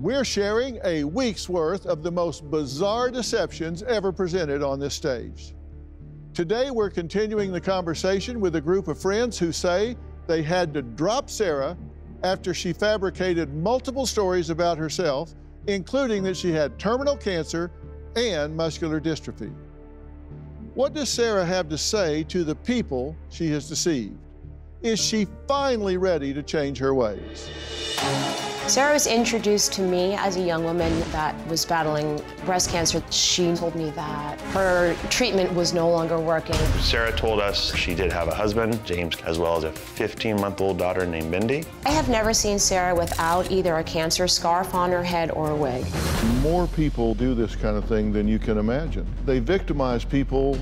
We're sharing a week's worth of the most bizarre deceptions ever presented on this stage. Today, we're continuing the conversation with a group of friends who say they had to drop Sarah after she fabricated multiple stories about herself, including that she had terminal cancer and muscular dystrophy. What does Sarah have to say to the people she has deceived? Is she finally ready to change her ways? Sarah was introduced to me as a young woman that was battling breast cancer. She told me that her treatment was no longer working. Sarah told us she did have a husband, James, as well as a 15-month-old daughter named Mindy. I have never seen Sarah without either a cancer scarf on her head or a wig. More people do this kind of thing than you can imagine. They victimize people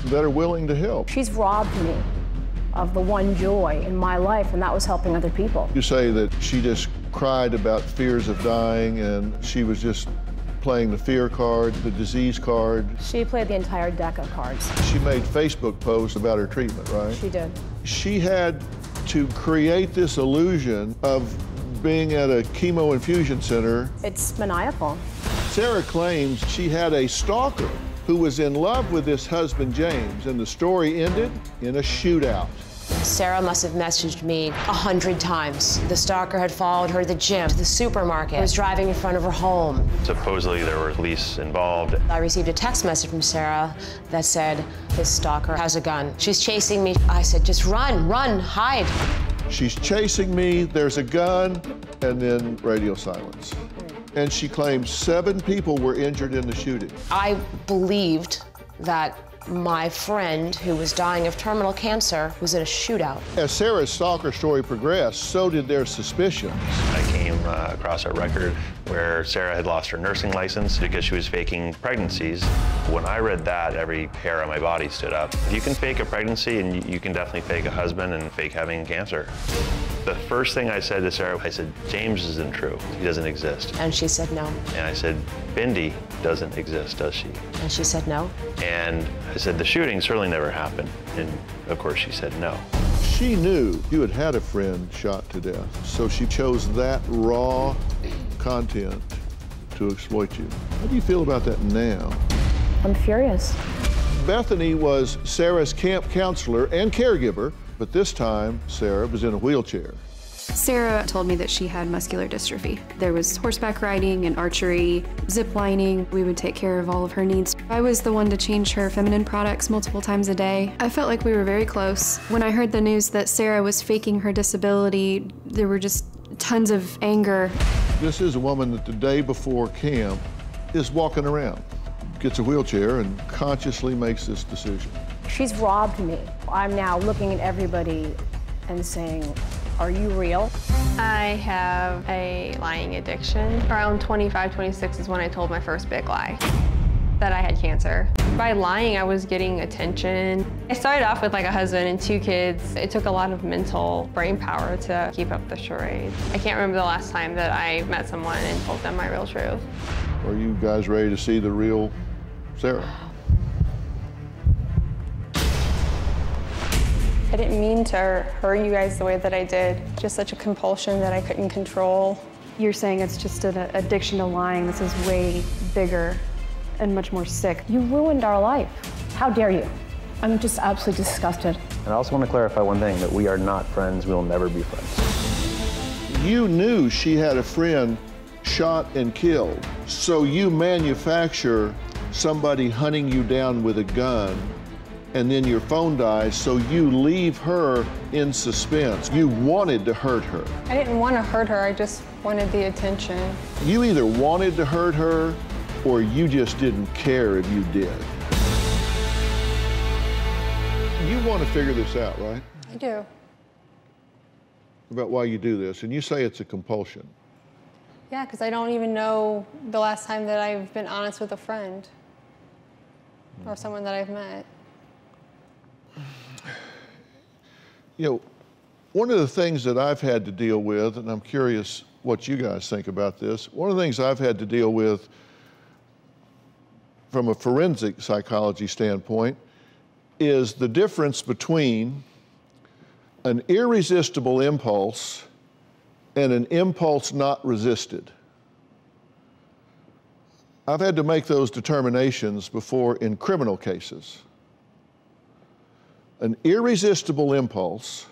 that are willing to help. She's robbed me of the one joy in my life, and that was helping other people. You say that she just cried about fears of dying and she was just playing the fear card, the disease card. She played the entire deck of cards. She made Facebook posts about her treatment, right? She did. She had to create this illusion of being at a chemo infusion center. It's maniacal. Sarah claims she had a stalker who was in love with this husband, James, and the story ended in a shootout. Sarah must have messaged me 100 times. The stalker had followed her to the gym, to the supermarket, was driving in front of her home. Supposedly there were police involved. I received a text message from Sarah that said, this stalker has a gun. She's chasing me. I said, just run, run, hide. She's chasing me, there's a gun, and then radio silence. And she claims 7 people were injured in the shooting. I believed that my friend, who was dying of terminal cancer, was in a shootout. As Sarah's stalker story progressed, so did their suspicions. I came across a record where Sarah had lost her nursing license because she was faking pregnancies. When I read that, every hair on my body stood up. You can fake a pregnancy, and you can definitely fake a husband and fake having cancer. The first thing I said to Sarah, I said, James isn't true. He doesn't exist. And she said no. And I said, Mindy doesn't exist, does she? And she said no. And I said, the shooting certainly never happened. And of course she said no. She knew you had had a friend shot to death, so she chose that raw content to exploit you. How do you feel about that now? I'm furious. Bethany was Sarah's camp counselor and caregiver, but this time Sarah was in a wheelchair. Sarah told me that she had muscular dystrophy. There was horseback riding and archery, zip lining. We would take care of all of her needs. I was the one to change her feminine products multiple times a day. I felt like we were very close. When I heard the news that Sarah was faking her disability, there were just tons of anger. This is a woman that the day before camp is walking around, gets a wheelchair, and consciously makes this decision. She's robbed me. I'm now looking at everybody and saying, are you real? I have a lying addiction. Around 25, 26 is when I told my first big lie, that I had cancer. By lying, I was getting attention. I started off with like a husband and 2 kids. It took a lot of mental brain power to keep up the charade. I can't remember the last time that I met someone and told them my real truth. Are you guys ready to see the real Sarah? I didn't mean to hurt you guys the way that I did. Just such a compulsion that I couldn't control. You're saying it's just an addiction to lying. This is way bigger and much more sick. You ruined our life. How dare you? I'm just absolutely disgusted. And I also want to clarify one thing, that we are not friends. We will never be friends. You knew she had a friend shot and killed, so you manufacture somebody hunting you down with a gun, and then your phone dies, so you leave her in suspense. You wanted to hurt her. I didn't want to hurt her, I just wanted the attention. You either wanted to hurt her, or you just didn't care if you did. You want to figure this out, right? I do. About why you do this, and you say it's a compulsion. Yeah, because I don't even know the last time that I've been honest with a friend or someone that I've met. You know, one of the things that I've had to deal with, and I'm curious what you guys think about this, one of the things I've had to deal with from a forensic psychology standpoint is the difference between an irresistible impulse and an impulse not resisted. I've had to make those determinations before in criminal cases. An irresistible impulse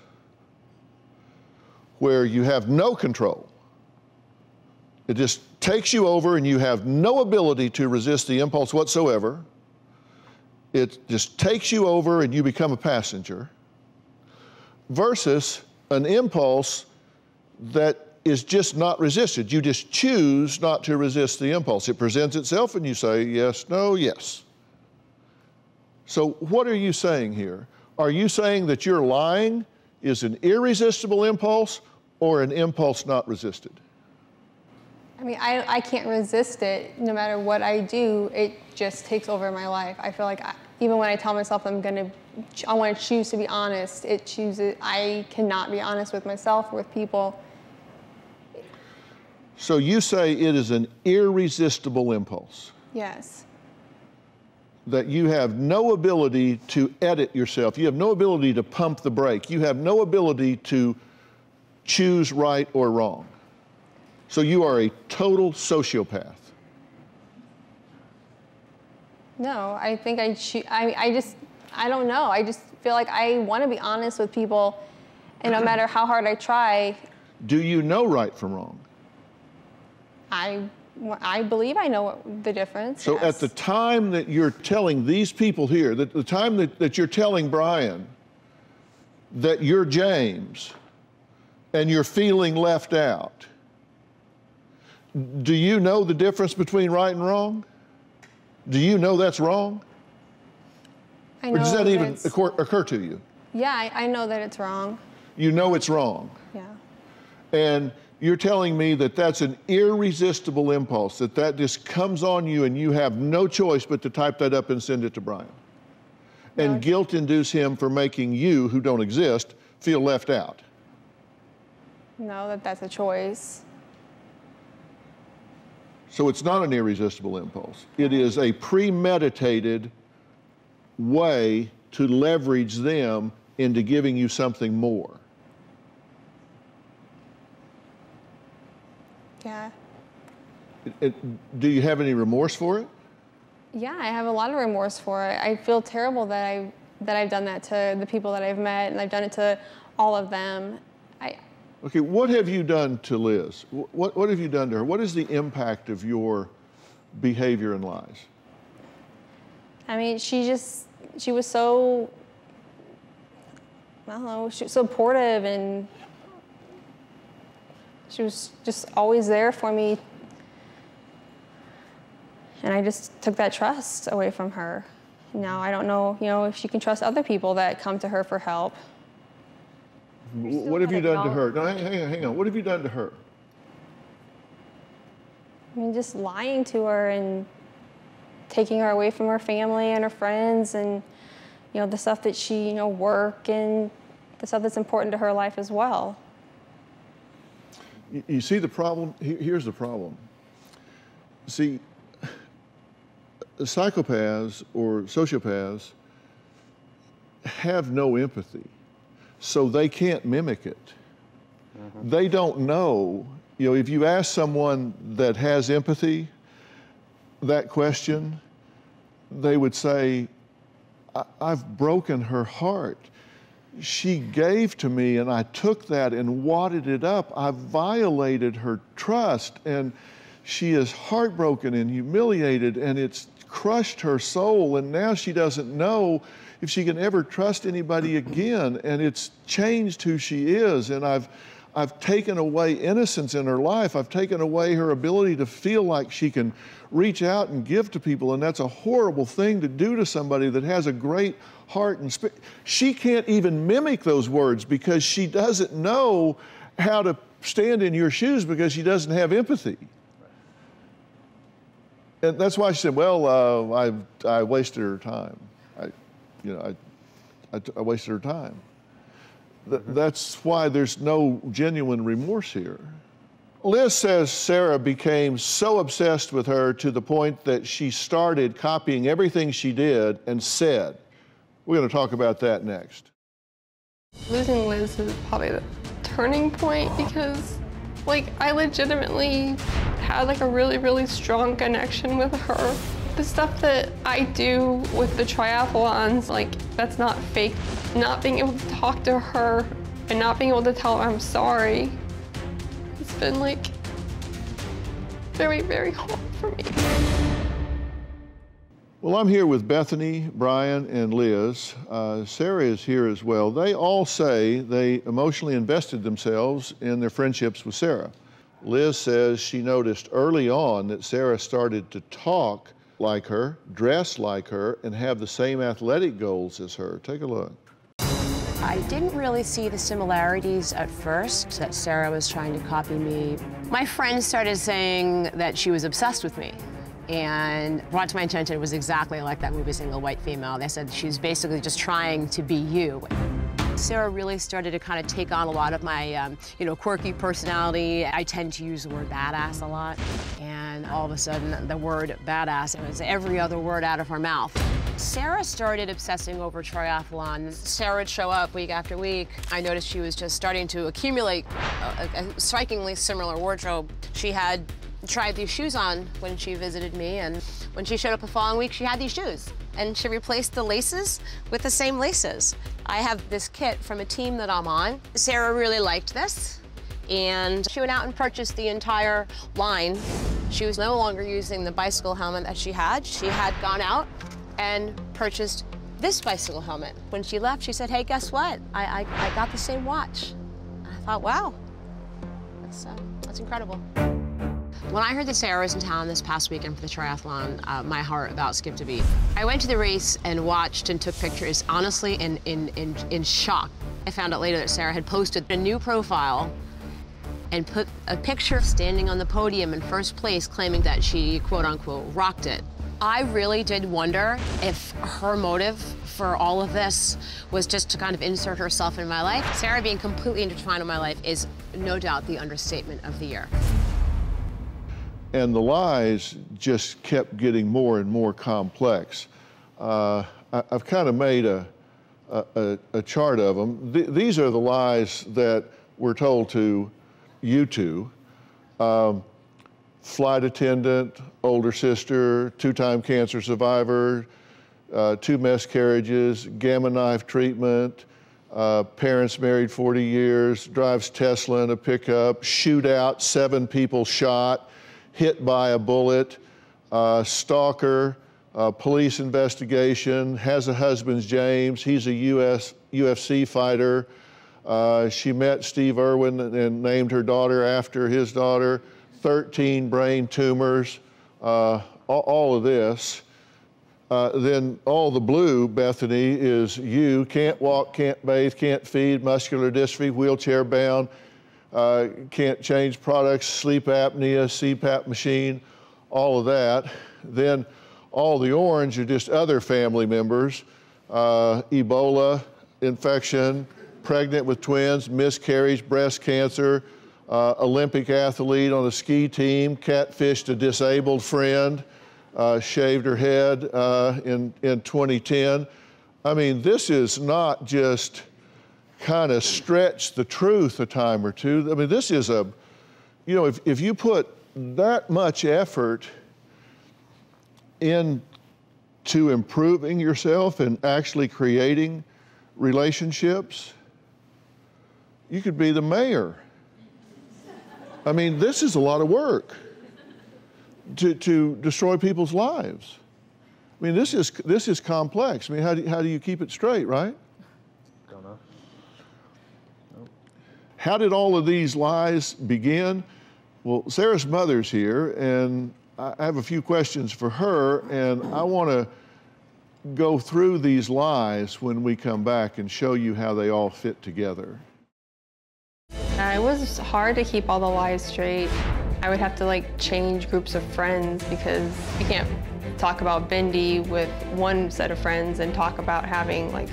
where you have no control. It just takes you over and you have no ability to resist the impulse whatsoever. It just takes you over and you become a passenger. Versus an impulse that is just not resisted. You just choose not to resist the impulse. It presents itself and you say yes, no, yes. So what are you saying here? Are you saying that your lying is an irresistible impulse or an impulse not resisted? I mean, I can't resist it. No matter what I do, it just takes over my life. I feel like even when I tell myself I want to choose to be honest, I cannot be honest with myself or with people. So you say it is an irresistible impulse? Yes. That you have no ability to edit yourself. You have no ability to pump the brake. You have no ability to choose right or wrong. So you are a total sociopath. No, I think I don't know. I just feel like I want to be honest with people, and no matter how hard I try. Do you know right from wrong? I believe I know the difference. So yes. At the time that you're telling these people here, the time that you're telling Brian that you're James and you're feeling left out, do you know the difference between right and wrong? Do you know that's wrong? I know. Or does that even occur to you? Yeah, I know that it's wrong. You know it's wrong. Yeah. And you're telling me that that's an irresistible impulse, that just comes on you and you have no choice but to type that up and send it to Brian. And guilt induce him for making you, who don't exist, feel left out. No, that's a choice. So it's not an irresistible impulse. It is a premeditated way to leverage them into giving you something more. Yeah. Do you have any remorse for it? Yeah, I have a lot of remorse for it. I feel terrible that I've done that to the people that I've met, and I've done it to all of them. Okay, what have you done to Liz? What have you done to her? What is the impact of your behavior and lies? I mean, she was so, I don't know, she was so supportive, and she was just always there for me. And I just took that trust away from her. Now I don't know, if she can trust other people that come to her for help. What have you done to her? No, hang on. What have you done to her? I mean, just lying to her and taking her away from her family and her friends, and the stuff that she, work, and the stuff that's important to her life as well. You see the problem? Here's the problem. See, psychopaths or sociopaths have no empathy, so they can't mimic it. Mm-hmm. They don't know. If you ask someone that has empathy that question, they would say, I've broken her heart. She gave to me and I took that and wadded it up. I violated her trust, and she is heartbroken and humiliated, and it's crushed her soul, and now she doesn't know if she can ever trust anybody again, and it's changed who she is, and I've taken away innocence in her life. I've taken away her ability to feel like she can reach out and give to people, and that's a horrible thing to do to somebody that has a great heart and spirit. She can't even mimic those words because she doesn't know how to stand in your shoes because she doesn't have empathy. And that's why she said, well, I wasted her time. I wasted her time. That's why there's no genuine remorse here. Liz says Sarah became so obsessed with her to the point that she started copying everything she did and said. We're going to talk about that next. Losing Liz is probably the turning point, because Like, I legitimately had like a really, really strong connection with her. The stuff that I do with the triathlons, like, that's not fake. Not being able to talk to her and not being able to tell her I'm sorry, it's been like very, very hard for me. Well, I'm here with Bethany, Brian, and Liz. Sarah is here as well. They all say they emotionally invested themselves in their friendships with Sarah. Liz says she noticed early on that Sarah started to talk like her, dress like her, and have the same athletic goals as her. Take a look. I didn't really see the similarities at first, that Sarah was trying to copy me. My friends started saying that she was obsessed with me, and brought to my attention it was exactly like that movie Single White Female. They said she's basically just trying to be you. Sarah really started to kind of take on a lot of my, quirky personality. I tend to use the word badass a lot, and all of a sudden the word badass, it was every other word out of her mouth. Sarah started obsessing over triathlon. Sarah would show up week after week. I noticed she was just starting to accumulate a strikingly similar wardrobe. She had tried these shoes on when she visited me, and when she showed up the following week, she had these shoes. And she replaced the laces with the same laces. I have this kit from a team that I'm on. Sarah really liked this, and she went out and purchased the entire line. She was no longer using the bicycle helmet that she had. She had gone out and purchased this bicycle helmet. When she left, she said, hey, guess what? I got the same watch. I thought, wow, that's incredible. When I heard that Sarah was in town this past weekend for the triathlon, my heart about skipped a beat. I went to the race and watched and took pictures, honestly, in shock. I found out later that Sarah had posted a new profile and put a picture standing on the podium in first place, claiming that she, quote unquote, rocked it. I really did wonder if her motive for all of this was just to kind of insert herself in my life. Sarah being completely intertwined in my life is no doubt the understatement of the year. And the lies just kept getting more and more complex. I've kind of made a chart of them. These are the lies that we're told to you two. Flight attendant, older sister, 2-time cancer survivor, 2 miscarriages, gamma knife treatment, parents married 40 years, drives Tesla in a pickup, shootout, 7 people shot, hit by a bullet, stalker, police investigation, has a husband, James, he's a UFC fighter. She met Steve Irwin and named her daughter after his daughter, 13 brain tumors, all of this. Then all the blue, Bethany, is you, can't walk, can't bathe, can't feed, muscular dystrophy, wheelchair bound, can't change products, sleep apnea, CPAP machine, all of that. Then all the orange are just other family members, Ebola infection, pregnant with twins, miscarriage, breast cancer, Olympic athlete on a ski team, catfished a disabled friend, shaved her head in 2010. I mean, this is not just kind of stretch the truth a time or two. I mean, this is if you put that much effort into improving yourself and actually creating relationships, you could be the mayor. I mean, this is a lot of work to destroy people's lives. I mean, this is complex. I mean, how do you keep it straight, right? Don't know. Nope. How did all of these lies begin? Well, Sarah's mother's here, and I have a few questions for her, and I want to go through these lies when we come back and show you how they all fit together. It was hard to keep all the lies straight. I would have to change groups of friends because you can't talk about Bindi with one set of friends and talk about having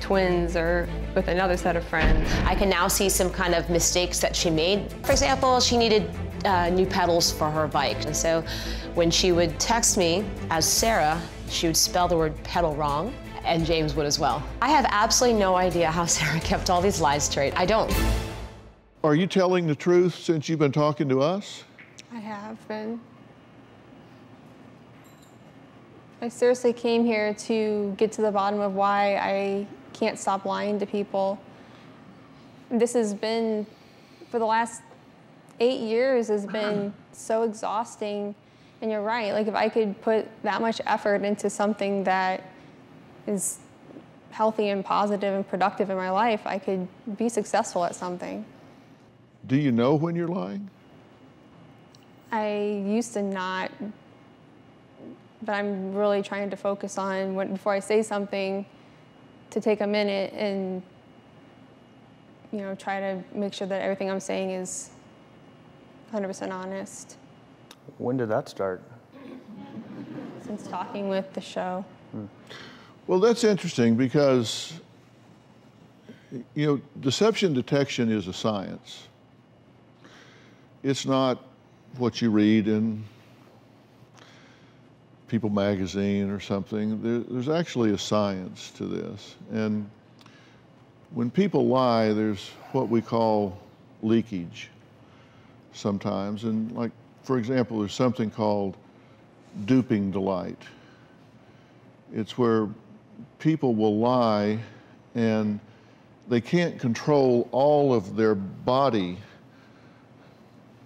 twins or with another set of friends. I can now see some kind of mistakes that she made. For example, she needed new pedals for her bike. And so when she would text me as Sarah, she would spell the word pedal wrong, and James would as well. I have absolutely no idea how Sarah kept all these lies straight. I don't. Are you telling the truth since you've been talking to us? I have been. I seriously came here to get to the bottom of why I can't stop lying to people. This has been, for the last 8 years, has been so exhausting. And you're right, like if I could put that much effort into something that is healthy and positive and productive in my life, I could be successful at something. Do you know when you're lying? I used to not, but I'm really trying to focus on before I say something, to take a minute and, you know, try to make sure that everything I'm saying is 100% honest. When did that start? Since talking with the show. Well, that's interesting because, you know, deception detection is a science. It's not what you read in People magazine or something. There's actually a science to this. And when people lie, there's what we call leakage sometimes. And like, for example, there's something called duping delight. It's where people will lie and they can't control all of their body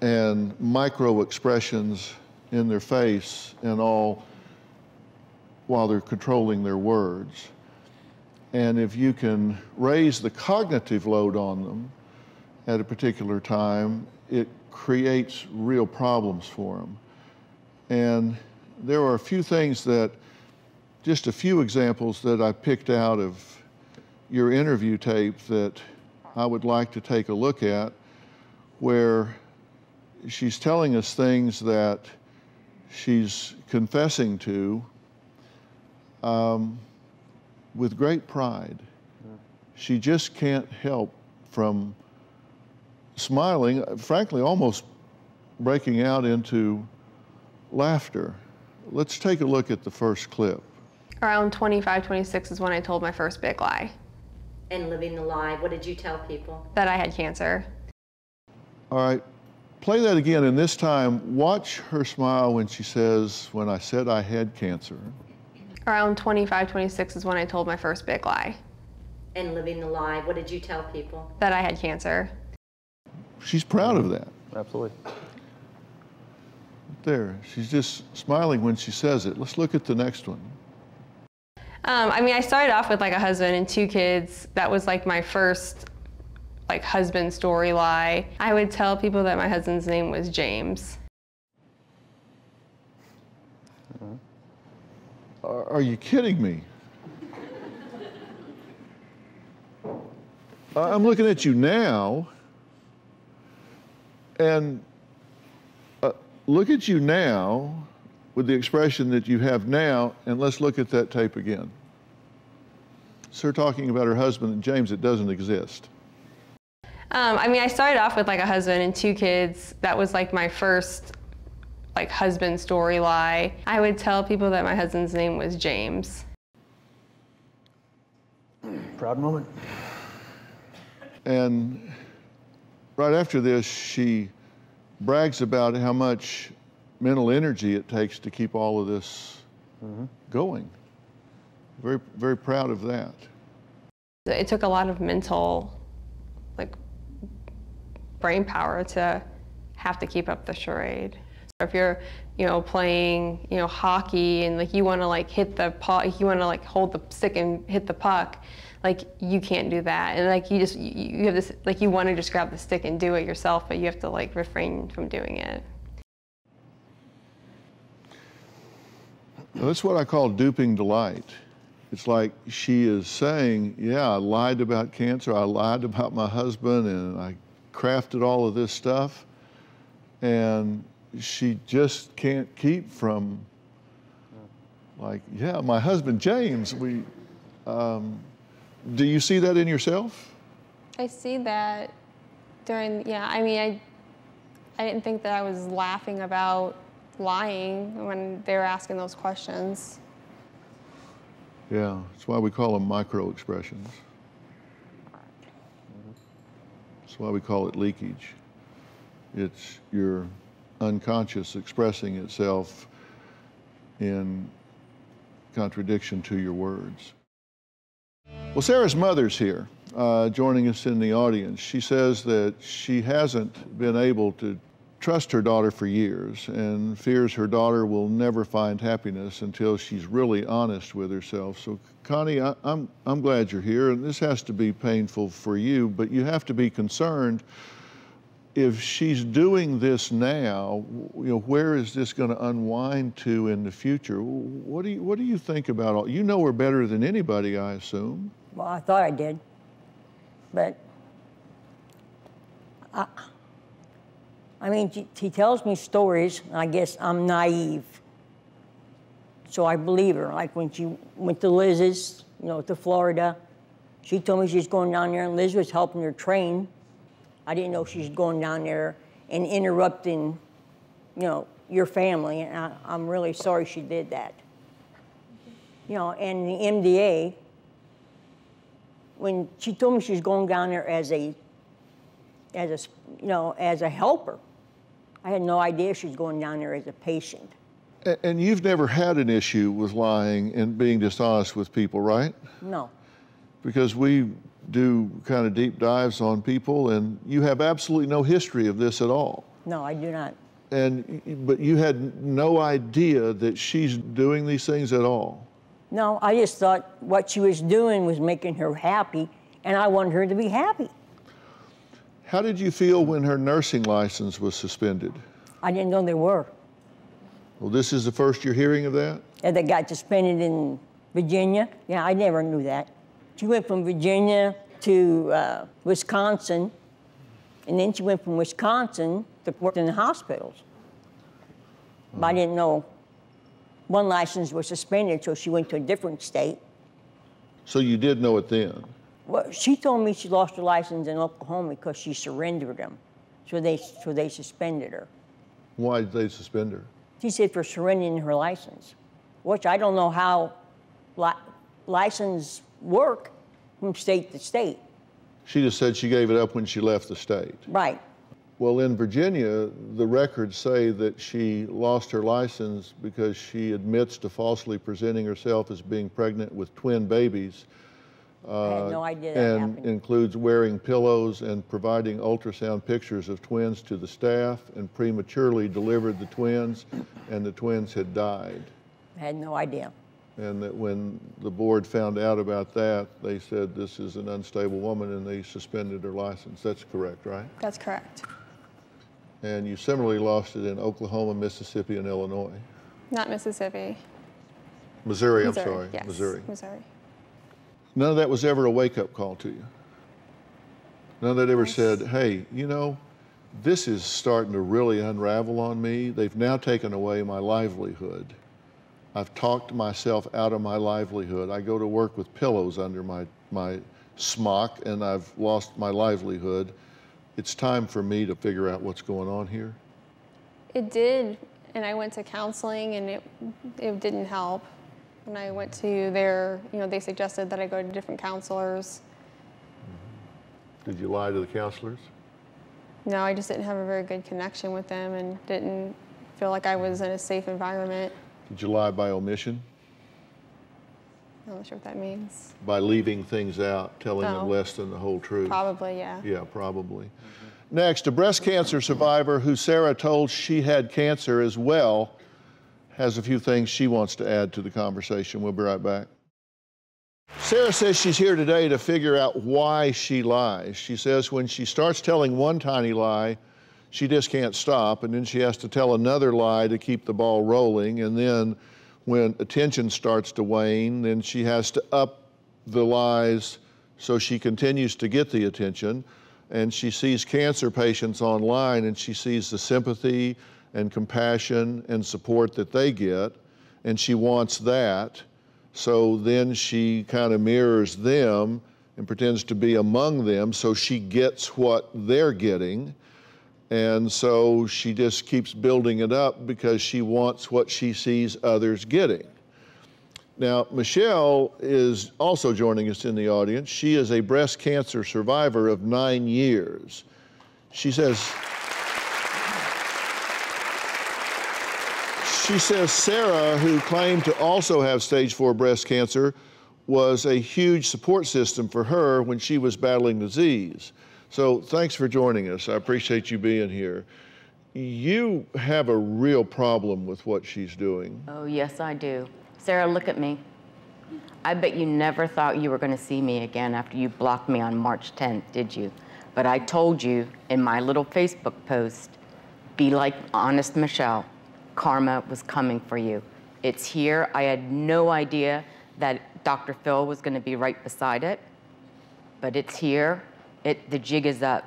and micro expressions in their face and all while they're controlling their words. And if you can raise the cognitive load on them at a particular time, it creates real problems for them. And there are a few things just a few examples that I picked out of your interview tape that I would like to take a look at, where she's telling us things that she's confessing to with great pride. She just can't help from smiling, frankly, almost breaking out into laughter. Let's take a look at the first clip. Around 25, 26 is when I told my first big lie. And living the lie, what did you tell people? That I had cancer. All right, play that again, and this time watch her smile when she says, "When I said I had cancer." Around 25, 26 is when I told my first big lie. And living the lie, what did you tell people? That I had cancer. She's proud of that. Absolutely. There, she's just smiling when she says it. Let's look at the next one. I mean, I started off with like a husband and 2 kids. That was like my first like husband story lie. I would tell people that my husband's name was James. Are you kidding me? I'm looking at you now, and look at you now with the expression that you have now, and let's look at that tape again. It's her talking about her husband and James. It doesn't exist. I mean, I started off with like a husband and 2 kids. That was like my first like husband story lie. I would tell people that my husband's name was James. Proud moment. And right after this, she brags about how much mental energy it takes to keep all of this going. Very, very proud of that. It took a lot of mental, like, brain power to have to keep up the charade. If you're, you know, playing, you know, hockey and like you want to like hit the puck, you want to like hold the stick and hit the puck, like you can't do that. And like you have this, like you want to just grab the stick and do it yourself, but you have to like refrain from doing it. Well, that's what I call duping delight. It's like she is saying, yeah, I lied about cancer, I lied about my husband, and I crafted all of this stuff, and she just can't keep from, like, yeah, my husband, James, do you see that in yourself? I see that during, yeah, I mean, I didn't think that I was laughing about lying when they were asking those questions. Yeah, that's why we call them micro expressions. That's why we call it leakage. It's your unconscious expressing itself in contradiction to your words. Well, Sarah's mother's here, joining us in the audience. She says that she hasn't been able to trust her daughter for years and fears her daughter will never find happiness until she's really honest with herself. So, Connie, I'm glad you're here, and this has to be painful for you, but you have to be concerned if she's doing this now, you know, where is this going to unwind to in the future? What do you think about all? You know her better than anybody, I assume. Well, I thought I did, but I mean, she tells me stories, and I guess I'm naive, so I believe her. Like when she went to Liz's, you know, to Florida, she told me she's going down there, and Liz was helping her train. I didn't know she's going down there and interrupting, you know, your family, and I'm really sorry she did that. You know, and the MDA, when she told me she was going down there as a helper, I had no idea she was going down there as a patient. And you've never had an issue with lying and being dishonest with people, right? No. Because we do kind of deep dives on people, and you have absolutely no history of this at all. No, I do not. But you had no idea that she's doing these things at all? No, I just thought what she was doing was making her happy, and I wanted her to be happy. How did you feel when her nursing license was suspended? I didn't know they were. Well, this is the first you're hearing of that? Yeah, they got suspended in Virginia. Yeah, I never knew that. She went from Virginia to Wisconsin, and then she went from Wisconsin to work in the hospitals. But I didn't know one license was suspended, so she went to a different state. So you did know it then? Well, she told me she lost her license in Oklahoma because she surrendered them, so they suspended her. Why did they suspend her? She said for surrendering her license, which I don't know how license work from state to state. She just said she gave it up when she left the state. Right. Well, in Virginia, the records say that she lost her license because she admits to falsely presenting herself as being pregnant with twin babies. I had no idea that happened. And includes wearing pillows and providing ultrasound pictures of twins to the staff, and prematurely delivered the twins, and the twins had died. I had no idea. And that when the board found out about that, they said this is an unstable woman, and they suspended her license. That's correct, right? That's correct. And you similarly lost it in Oklahoma, Mississippi, and Illinois. Not Mississippi. Missouri, I'm sorry. Yes. Missouri. Missouri. None of that was ever a wake-up call to you? None of that ever said, hey, you know, this is starting to really unravel on me. They've now taken away my livelihood. I've talked myself out of my livelihood. I go to work with pillows under my smock, and I've lost my livelihood. It's time for me to figure out what's going on here. It did, and I went to counseling, and it didn't help. When I went to their, they suggested that I go to different counselors. Did you lie to the counselors? No, I just didn't have a very good connection with them and didn't feel like I was in a safe environment. Did you lie by omission? I'm not sure what that means. By leaving things out, telling them less than the whole truth? Probably, yeah. Yeah, probably. Next, a breast cancer survivor who Sarah told she had cancer as well has a few things she wants to add to the conversation. We'll be right back. Sarah says she's here today to figure out why she lies. She says when she starts telling one tiny lie, she just can't stop, and then she has to tell another lie to keep the ball rolling, and then when attention starts to wane, then she has to up the lies so she continues to get the attention. And she sees cancer patients online, and she sees the sympathy and compassion and support that they get, and she wants that. So then she kind of mirrors them and pretends to be among them so she gets what they're getting. And so she just keeps building it up because she wants what she sees others getting. Now, Michelle is also joining us in the audience. She is a breast cancer survivor of 9 years. She says Sarah, who claimed to also have stage 4 breast cancer, was a huge support system for her when she was battling disease. So thanks for joining us. I appreciate you being here. You have a real problem with what she's doing. Oh, yes, I do. Sarah, look at me. I bet you never thought you were going to see me again after you blocked me on March 10th, did you? But I told you in my little Facebook post, be like honest Michelle. Karma was coming for you. It's here. I had no idea that DrPhil was going to be right beside it, but it's here. The jig is up.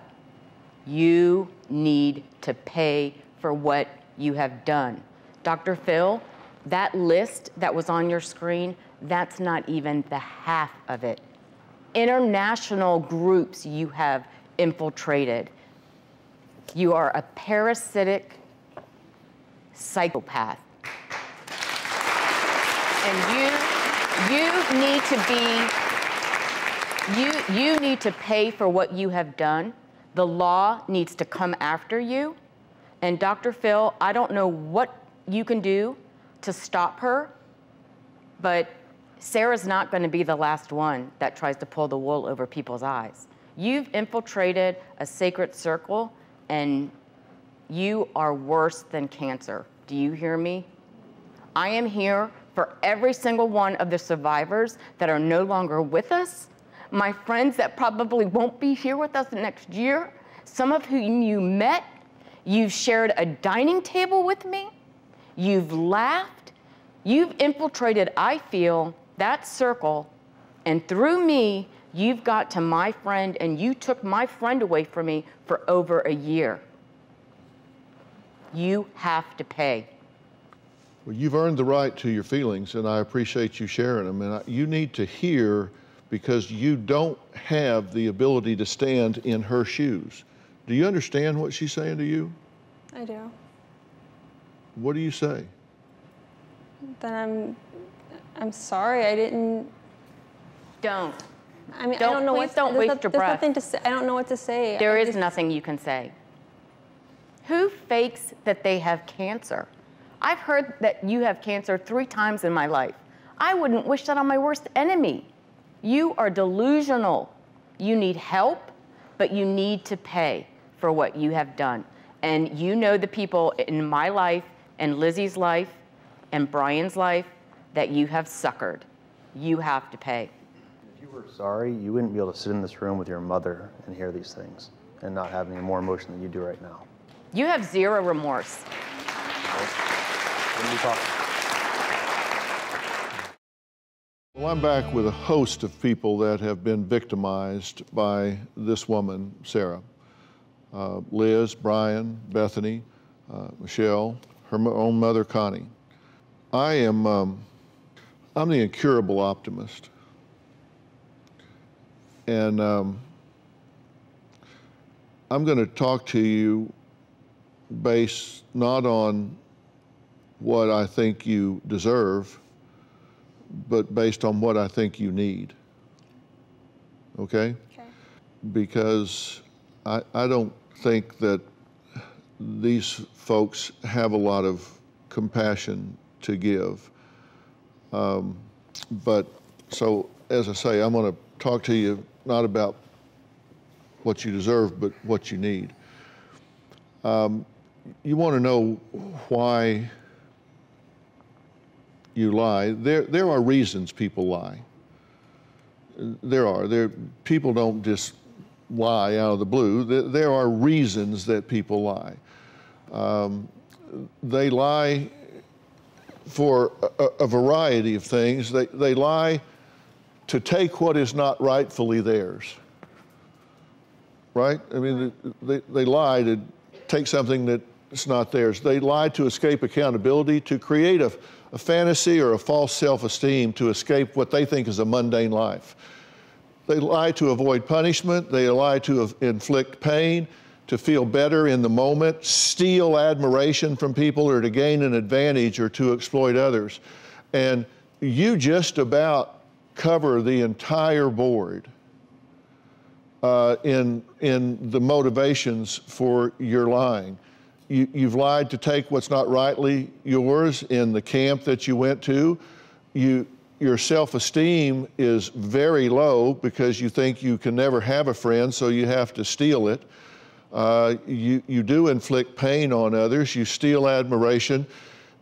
You need to pay for what you have done. DrPhil, that list that was on your screen, that's not even the half of it. International groups you have infiltrated. You are a parasitic psychopath. And you need to pay for what you have done. The law needs to come after you. And DrPhil, I don't know what you can do to stop her, but Sarah's not going to be the last one that tries to pull the wool over people's eyes. You've infiltrated a sacred circle, and you are worse than cancer. Do you hear me? I am here for every single one of the survivors that are no longer with us, my friends that probably won't be here with us next year, some of whom you met, you've shared a dining table with me, you've laughed, you've infiltrated, I feel, that circle, and through me, you've got to my friend, and you took my friend away from me for over a year. You have to pay. Well, you've earned the right to your feelings, and I appreciate you sharing them. And you need to hear, because you don't have the ability to stand in her shoes. Do you understand what she's saying to you? I do. What do you say? Then I'm sorry. I didn't. Don't. I mean, I don't know please don't waste your breath. Nothing to say. I don't know what to say. There is nothing you can say. Who fakes that they have cancer? I've heard that you have cancer 3 times in my life. I wouldn't wish that on my worst enemy. You are delusional. You need help, but you need to pay for what you have done. And you know the people in my life, and Lizzie's life, and Brian's life that you have suckered. You have to pay. If you were sorry, you wouldn't be able to sit in this room with your mother and hear these things and not have any more emotion than you do right now. You have 0 remorse. Well, I'm back with a host of people that have been victimized by this woman, Sarah. Liz, Brian, Bethany, Michelle, her own mother, Connie. I'm the incurable optimist. And I'm going to talk to you based not on what I think you deserve, but based on what I think you need. Okay? Okay. Because I don't think that these folks have a lot of compassion to give. But so, as I say, I'm going to talk to you not about what you deserve, but what you need. You want to know why you lie. There are reasons people lie. People don't just lie out of the blue. There are reasons that people lie. They lie for a variety of things. They lie to take what is not rightfully theirs. Right? I mean, they lie to take something that's not theirs. They lie to escape accountability, to create a fantasy or a false self-esteem, to escape what they think is a mundane life. They lie to avoid punishment. They lie to inflict pain, to feel better in the moment, steal admiration from people, or to gain an advantage, or to exploit others. And you just about cover the entire board in the motivations for your lying. You've lied to take what's not rightly yours in the camp that you went to. Your self-esteem is very low because you think you can never have a friend, so you have to steal it. You do inflict pain on others. You steal admiration.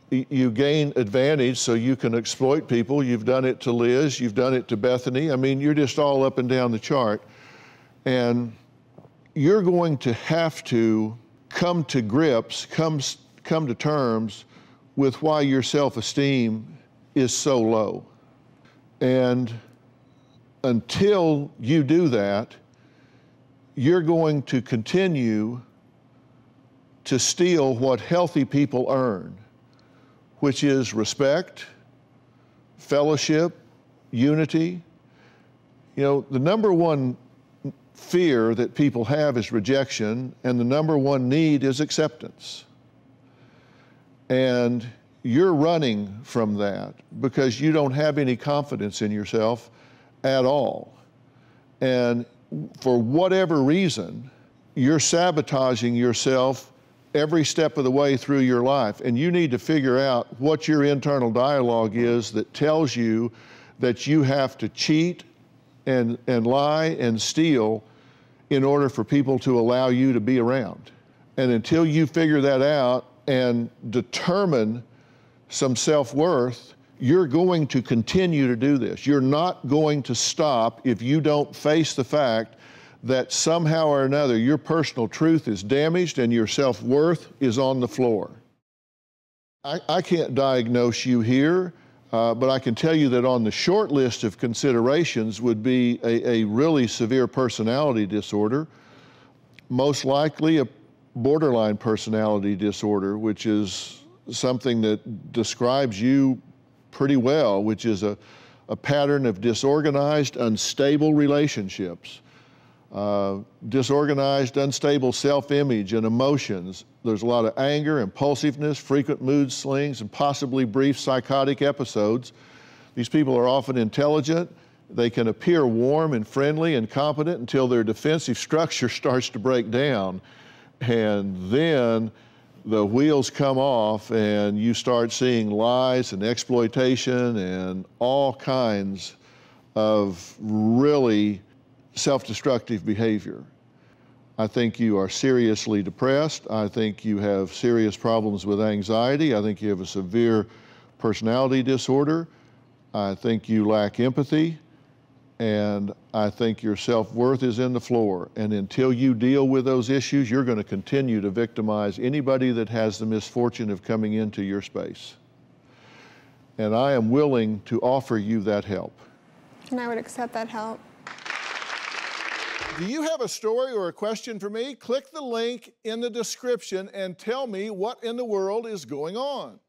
You gain advantage so you can exploit people. You've done it to Liz. You've done it to Bethany. I mean, you're just all up and down the chart. And you're going to have to come to grips, come to terms with why your self-esteem is so low. And until you do that, you're going to continue to steal what healthy people earn, which is respect, fellowship, unity. You know, the number one fear that people have is rejection, and the number one need is acceptance. And you're running from that because you don't have any confidence in yourself at all. And for whatever reason, you're sabotaging yourself every step of the way through your life. And you need to figure out what your internal dialogue is that tells you that you have to cheat and lie and steal in order for people to allow you to be around. And until you figure that out and determine some self-worth, you're going to continue to do this. You're not going to stop if you don't face the fact that somehow or another your personal truth is damaged and your self-worth is on the floor. I can't diagnose you here, but I can tell you that on the short list of considerations would be a really severe personality disorder, most likely a borderline personality disorder, which is something that describes you pretty well, which is a pattern of disorganized, unstable relationships, disorganized, unstable self-image and emotions. There's a lot of anger, impulsiveness, frequent mood swings, and possibly brief psychotic episodes. These people are often intelligent. They can appear warm and friendly and competent until their defensive structure starts to break down. And then the wheels come off and you start seeing lies and exploitation and all kinds of really self-destructive behavior. I think you are seriously depressed. I think you have serious problems with anxiety. I think you have a severe personality disorder. I think you lack empathy. And I think your self-worth is in the floor. And until you deal with those issues, you're going to continue to victimize anybody that has the misfortune of coming into your space. And I am willing to offer you that help. And I would accept that help. Do you have a story or a question for me? Click the link in the description and tell me what in the world is going on.